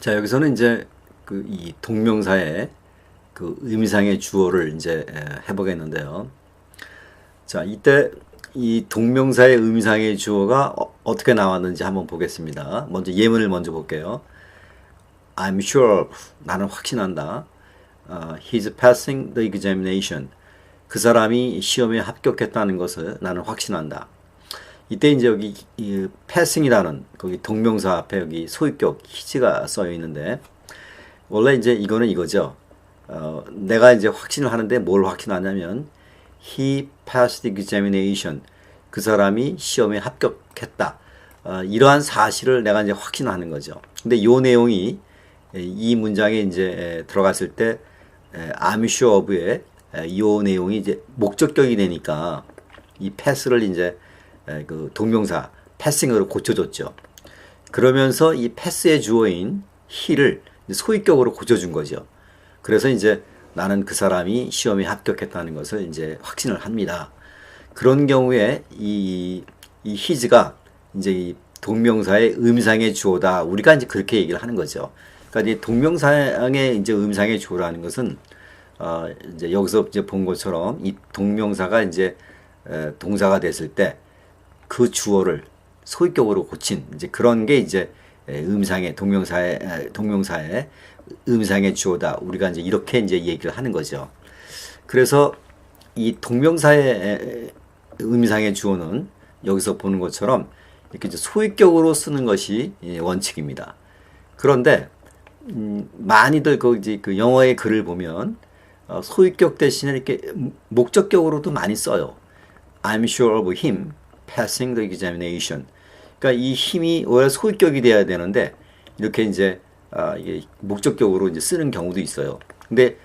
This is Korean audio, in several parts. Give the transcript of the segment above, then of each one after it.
자, 여기서는 이제 이 동명사의 의미상의 주어를 이제 해보겠는데요. 자, 이때 이 동명사의 의미상의 주어가 어떻게 나왔는지 한번 보겠습니다. 먼저 예문을 먼저 볼게요. I'm sure, 나는 확신한다. He's passing the examination. 그 사람이 시험에 합격했다는 것을 나는 확신한다. 이때 이제 여기 이 passing이라는 거기 동명사 앞에 여기 소유격 his가 써여 있는데, 원래 이제 이거는 이거죠. 내가 이제 확신을 하는데 뭘 확신하냐면 he passed the examination. 그 사람이 시험에 합격했다. 이러한 사실을 내가 이제 확신하는 거죠. 근데 이 내용이 이 문장에 이제 들어갔을 때 I'm sure of의 이 내용이 이제 목적격이 되니까 이 pass를 이제 그 동명사 passing으로 고쳐줬죠. 그러면서 이 pass의 주어인 he를 소유격으로 고쳐준 거죠. 그래서 이제 나는 그 사람이 시험에 합격했다는 것을 이제 확신을 합니다. 그런 경우에 이 his가 이제 이 동명사의 의미상의 주어다. 우리가 이제 그렇게 얘기를 하는 거죠. 그러니까 이 동명사의 이제 의미상의 주어라는 것은 이제 여기서 이제 본 것처럼 이 동명사가 이제 동사가 됐을 때 그 주어를 소유격으로 고친 이제 그런 게 이제 의미상의 동명사의 의미상의 주어다. 우리가 이제 이렇게 이제 얘기를 하는 거죠. 그래서 이 동명사의 의미상의 주어는 여기서 보는 것처럼 이렇게 이제 소유격으로 쓰는 것이 원칙입니다. 그런데 많이들 그 영어의 글을 보면 소유격 대신에 이렇게 목적격으로도 많이 써요. I'm sure of him passing the examination. 그러니까 이 힘이 원래 소유격이 돼야 되는데 이렇게 이제 이게 목적격으로 이제 쓰는 경우도 있어요. 근데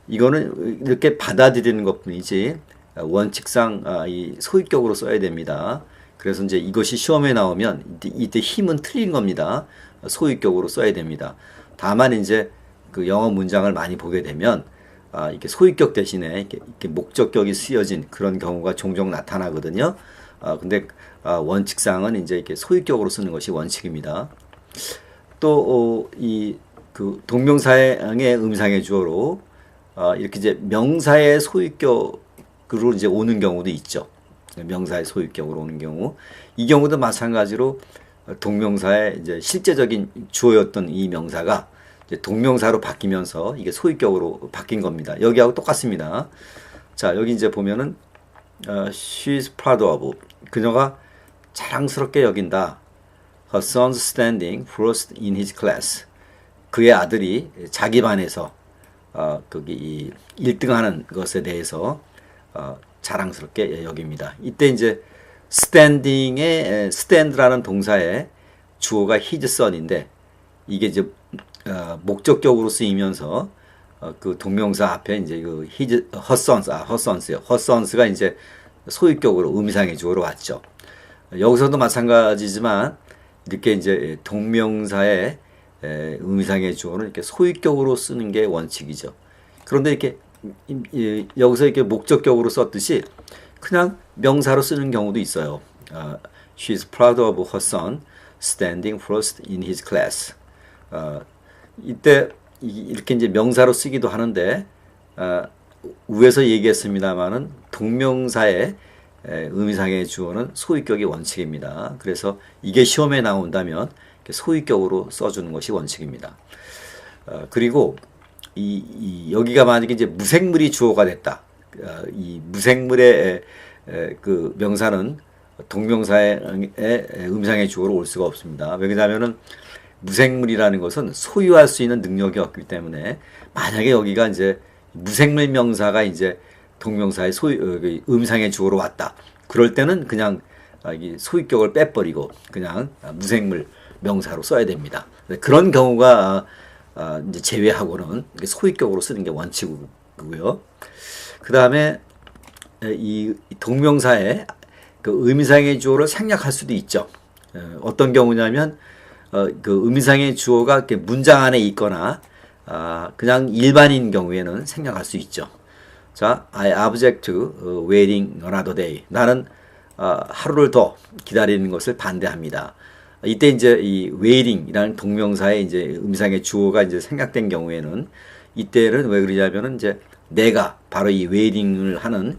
이거는 이렇게 받아들이는 것뿐이지 원칙상 이 소유격으로 써야 됩니다. 그래서 이제 이것이 시험에 나오면 이때 힘은 틀린 겁니다. 소유격으로 써야 됩니다. 다만 이제 그 영어 문장을 많이 보게 되면 이렇게 소유격 대신에 이렇게 목적격이 쓰여진 그런 경우가 종종 나타나거든요. 근데 원칙상은 이제 이렇게 소유격으로 쓰는 것이 원칙입니다. 또 이 그 동명사의 의미상의 주어로 이렇게 이제 명사의 소유격으로 이제 오는 경우도 있죠. 명사의 소유격으로 오는 경우, 이 경우도 마찬가지로 동명사의 이제 실제적인 주어였던 이 명사가 이제 동명사로 바뀌면서 이게 소유격으로 바뀐 겁니다. 여기하고 똑같습니다. 자, 여기 이제 보면은 she's proud of, 그녀가 자랑스럽게 여긴다. Her son's standing first in his class. 그의 아들이 자기 반에서 거기 1등하는 것에 대해서 자랑스럽게 여깁니다. 이때 이제 standing의 stand라는 동사의 주어가 his son인데 이게 이제 목적격으로 쓰이면서 그 동명사 앞에 이제 그 his, her sons요. her sons가 이제 소유격으로 의미상의 주어로 왔죠. 여기서도 마찬가지지만 이렇게 이제 동명사의 의미상의 주어는 이렇게 소유격으로 쓰는 게 원칙이죠. 그런데 이렇게 여기서 이렇게 목적격으로 썼듯이 그냥 명사로 쓰는 경우도 있어요. She's proud of her son standing first in his class. 이때 이렇게 이제 명사로 쓰기도 하는데 위에서 얘기했습니다만은 동명사의 의미상의 주어는 소유격이 원칙입니다. 그래서 이게 시험에 나온다면 소유격으로 써주는 것이 원칙입니다. 그리고 여기가 만약에 이제 무생물이 주어가 됐다. 이 무생물의 그 명사는 동명사의 의미상의 주어로 올 수가 없습니다. 왜냐하면은 무생물이라는 것은 소유할 수 있는 능력이 없기 때문에 만약에 여기가 이제 무생물 명사가 이제 동명사의 의미상의 주어로 왔다. 그럴 때는 그냥 소유격을 빼버리고 그냥 무생물 명사로 써야 됩니다. 그런 경우가 이제 제외하고는 소유격으로 쓰는 게 원칙이고요. 그 다음에 이 동명사의 그 의미상의 주어를 생략할 수도 있죠. 어떤 경우냐면 그 의미상의 주어가 이렇게 문장 안에 있거나 그냥 일반인 경우에는 생략할 수 있죠. 자, I object to waiting another day. 나는 하루를 더 기다리는 것을 반대합니다. 이때 이제 이 waiting이라는 동명사의 이제 음상의 주어가 이제 생략된 경우에는 이때는 왜 그러냐면은 이제 내가 바로 이 waiting을 하는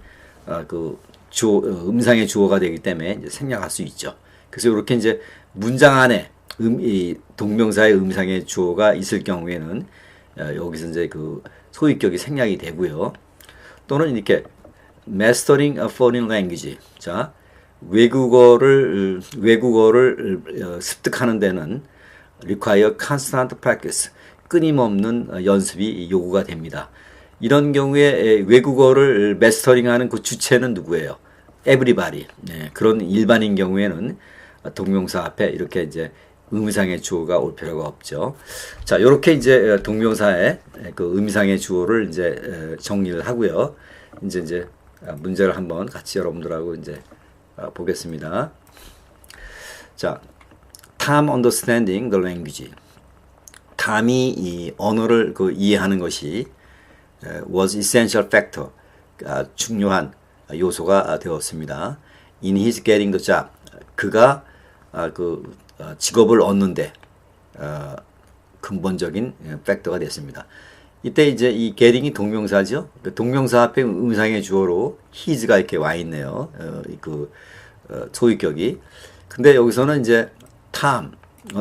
그 주어, 음상의 주어가 되기 때문에 이제 생략할 수 있죠. 그래서 이렇게 이제 문장 안에 이 동명사의 음상의 주어가 있을 경우에는 여기서 이제 그 소유격이 생략이 되고요. 또는 이렇게 mastering a foreign language. 자, 외국어를 습득하는 데는 require constant practice. 끊임없는 연습이 요구가 됩니다. 이런 경우에 외국어를 마스터링하는 그 주체는 누구예요? everybody. 네, 그런 일반인 경우에는 동명사 앞에 이렇게 이제 의미상의 주어가 올 필요가 없죠. 자, 이렇게 이제 동명사의 그 의미상의 주어를 이제 정리를 하고요. 이제 문제를 한번 같이 여러분들하고 이제 보겠습니다. 자, Tom understanding the language. 탐이 이 언어를 그 이해하는 것이 was essential factor. 중요한 요소가 되었습니다. In his getting the job. 그가 그 직업을 얻는데 근본적인 팩터가 됐습니다. 이때 이제 이 getting이 동명사죠. 그 동명사 앞에 음상의 주어로 his가 이렇게 와 있네요. 소유격이. 근데 여기서는 이제 Tom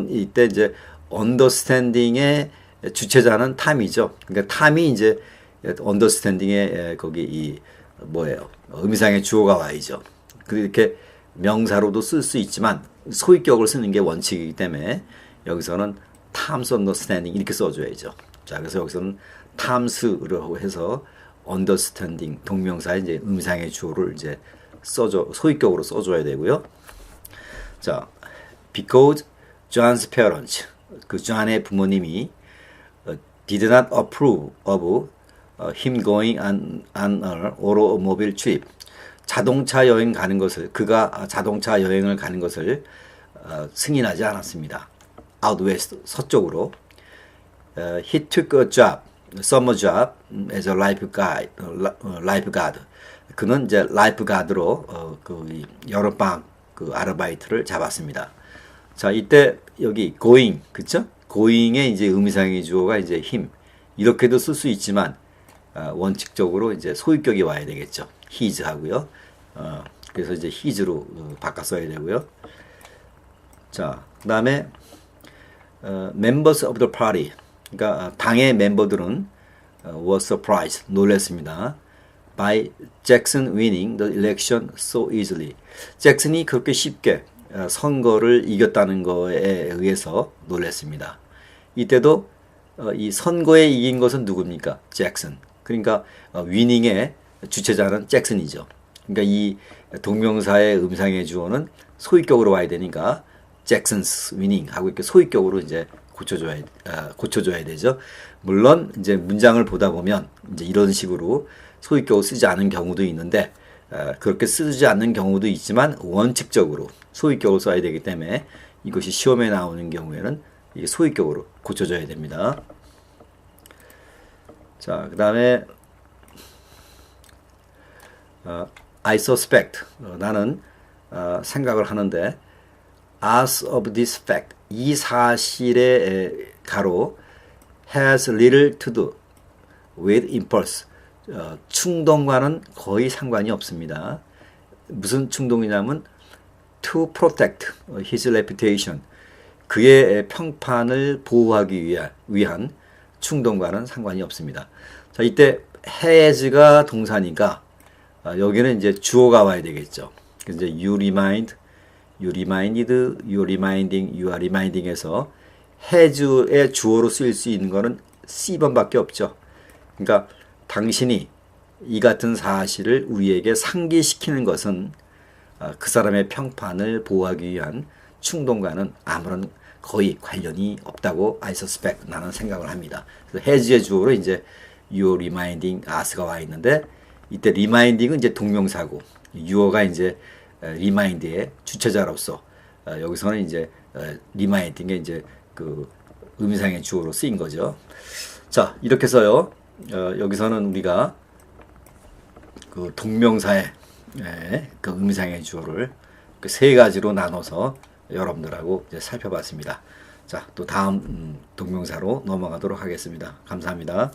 이때 이제 understanding의 주체자는 탐이죠. 그러니까 탐이 이제 understanding의 거기 이 뭐예요? 의미상의 주어가 와야죠. 그렇게 명사로도 쓸 수 있지만 소유격을 쓰는 게 원칙이기 때문에 여기서는 Tom's understanding 이렇게 써줘야죠. 자, 그래서 여기서는 Tom's라고 해서 understanding 동명사의 이제 의미상의 주어를 이제 소유격으로 써줘야 되고요. 자, because John's parents 그 존의 부모님이 did not approve of him going on an automobile trip. 자동차 여행 가는 것을 그가 자동차 여행을 가는 것을 승인하지 않았습니다. Out west 서쪽으로. He took a job, summer job as a lifeguard. 그는 이제 라이프가드로 그 여름방학 그 아르바이트를 잡았습니다. 자, 이때 여기 going, 그쵸? going의 이제 의미상의 주어가 이제 him. 이렇게도 쓸 수 있지만, 원칙적으로 이제 소유격이 와야 되겠죠. his 하고요. 그래서 이제 his로 바꿔 써야 되고요. 자, 그 다음에, members of the party. 그러니까, 당의 멤버들은 were surprised. 놀랐습니다. by Jackson winning the election so easily. 잭슨이 그렇게 쉽게 선거를 이겼다는 거에 의해서 놀랐습니다. 이때도 이 선거에 이긴 것은 누굽니까? 잭슨. 그러니까 위닝의 주체자는 잭슨이죠. 그러니까 이 동명사의 음상의 주어는 소유격으로 와야 되니까 잭슨's winning 하고 이렇게 소유격으로 이제 고쳐줘야 되죠. 물론 이제 문장을 보다 보면 이제 이런 식으로 소유격을 쓰지 않은 경우도 있는데 그렇게 쓰지 않는 경우도 있지만 원칙적으로 소유격을 써야 되기 때문에 이것이 시험에 나오는 경우에는 이게 소유격으로 고쳐줘야 됩니다. 자, 그 다음에 I suspect 나는 생각을 하는데 as of this fact 이 사실의 가로 has little to do with impulse 충동과는 거의 상관이 없습니다. 무슨 충동이냐면 to protect his reputation 그의 평판을 보호하기 위한 충동과는 상관이 없습니다. 자, 이때 has가 동사니까 여기는 이제 주어가 와야 되겠죠. 그래서 이제 you remind, you reminded, you reminding, you are reminding에서 has의 주어로 쓰일 수 있는 거는 C번밖에 없죠. 그러니까 당신이 이 같은 사실을 우리에게 상기시키는 것은 그 사람의 평판을 보호하기 위한 충동과는 아무런 거의 관련이 없다고 I suspect 나는 생각을 합니다. 그래서 has의 주어로 이제 you reminding us가 와 있는데 이때 reminding은 이제 동명사고 you가 이제 remind의 주체자로서 여기서는 이제 reminding의 이제 그 의미상의 주어로 쓰인 거죠. 자, 이렇게 해서요. 여기서는 우리가 그 동명사의 그 의미상의 주어를 그 세 가지로 나눠서 여러분들하고 이제 살펴봤습니다. 자, 또 다음 동명사로 넘어가도록 하겠습니다. 감사합니다.